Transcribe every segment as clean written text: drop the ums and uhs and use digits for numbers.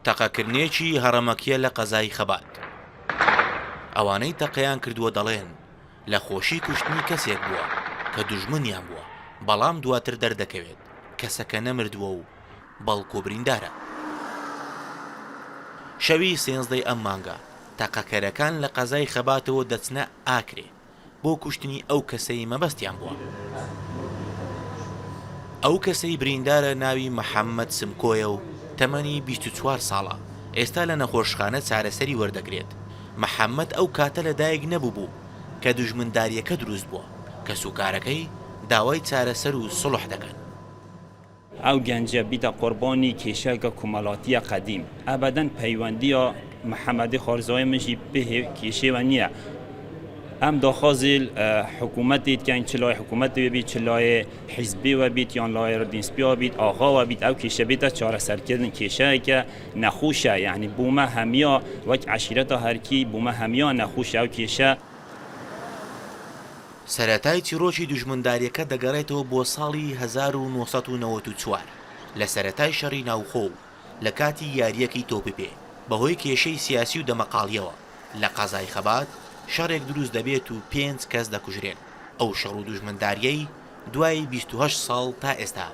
تەقەکردنێکی هەڕەمەکیە لە قەزای خەبات. ئەوانەی تەقەیان کردووە دەڵێن لە خۆشی کوشتنی کەسێک بووە کە دوژمنیان بووە، بەڵام دواتر دەردەکەوێت کەسەکە نەمردووە و بەڵکو بریندارە. شەوی 13 ئەم مانگە تەقەکەرەکان لە قەزای خەباتەوە دەچنە ئاکرێ بۆ کوشتنی ئەو کەسەی مەبەستیان بووە. ئەو کەسەی بریندارە ناوی محەممەد سمکۆیە و تەمەنی 24 ساڵە. ئێستا لە نەخۆشخانە چارەسەری وەردەگرێت. محەممەد ئەو کاتە لەدایک نەبوو بوو کە دوژمنداریەکە دروست بووە کە سوکارەکەی داوای چارەسەر و سڵح دەکەن. ئەو گەنجە بیتە قوربانی کێشەکە کومەڵاتیە قەدیم. ئەبەدەن پەیوەندیە محەممەدی خۆرزۆی مژی پێ کێشێوە نییە. ئەم داخوازیل حکوومەتیت کەین چ لای حکوومەتی بیت چ لای حیزبیوە بیت یان لای ڕدینسپیوە بیت ئاغاوە بیت ئەو کێشە بیتە چارەسەرکردن کێشەیەکە نەخوشە، یعنی بوومە هەمیە وەک عەشیرەتە هەرکی بوومە هەمیە نەخوشە ئەو کێشە. سەرەتای چیرۆکی دوژمنداریەکە دەگەڕێتەوە بۆ ساڵی 1994 لە سەرەتای شەڕی ناوخۆ لە کاتی یاریەکی تۆپپێ بەهۆی کێشەی سیاسی و دەمەقاڵیەوە لە قەزای خەبات شەڕێک دروست دەبێت و 5 کەس دەکوژرێن. ئەو شەڕ و دوژمنداریەی دوای 28 ساڵ تا ئێستا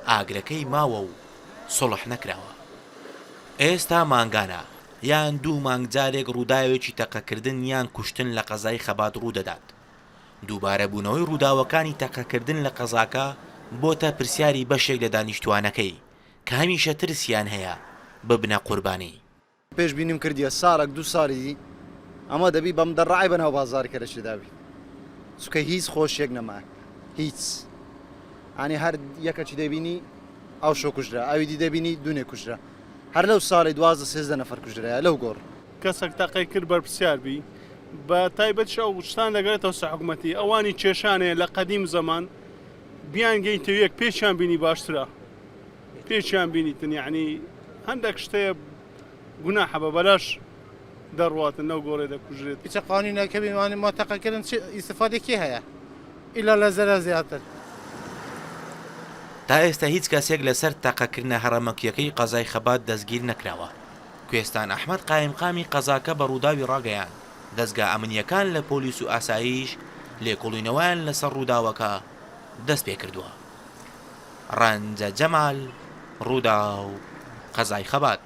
ئاگرەکەی ماوە و سڵح نەکراوە. ئێستا مانگانە یان 2 مانگ جارێک ڕووداوێکی تەقەکردن یان کوشتن لە قەزای خەبات ڕوودەدات. دووبارە بوونەوەی ڕووداوەکانی تەقەکردن لە قەزاکە بۆتە پرسیاری بەشێک لە دانیشتوانەکەی کە هەمیشە ترسیان هەیە ببنە قوربانی. پێش بینیم کردیە ساڵێک 2 ساڵی ئەمە دەبی بەم دەڕای بەناو بازارکەرەشی دابی چکە هیچ خۆشیەک نەما هیچ ئانی هەر یەکەچی دەبینی ئەو شۆ کوژرا ئەویدی دەبینی دوونێ کوژرا هەر لەو ساڵی 12-13 نەفەر کوژرایە لەو گۆڕ کەسێک تاقی کرد بەرپرسیاربی بە تایبەت شەو شتان دەگرێتەوە سەحکومەتی ئەوانی کێشانەیە لە قەدیم زەمان بیان گەیتەوە یەک پێشیان بینی باشترە پێشیان بینیتن یعنی هەندێک شتەیە گوناحە بە بەلاش دەڕواتن نەو گۆڕێ دەکوژرێت هیچ قانونێکە بیوانی ما تەقەکردن ئیستیفادێکی هەیە ئیلا لە زەرە زیاتر. تا ئێستا هیچ کەسێک لەسەر تەقەکردنە هەڕەمەکیەکەی قەزای خەبات دەستگیر نەکراوە. کوێستان ئەحمەد قایمقامی قەزاکە بە ڕووداوی ڕاگەیان دەستگا ئەمنیەکان لە پۆلیس و ئاسایش لێکۆڵینەوەیان لەسەر ڕووداوەکە دەست پێ کردووە. ڕەنجە جەمال، ڕووداو، قەزای خەبات.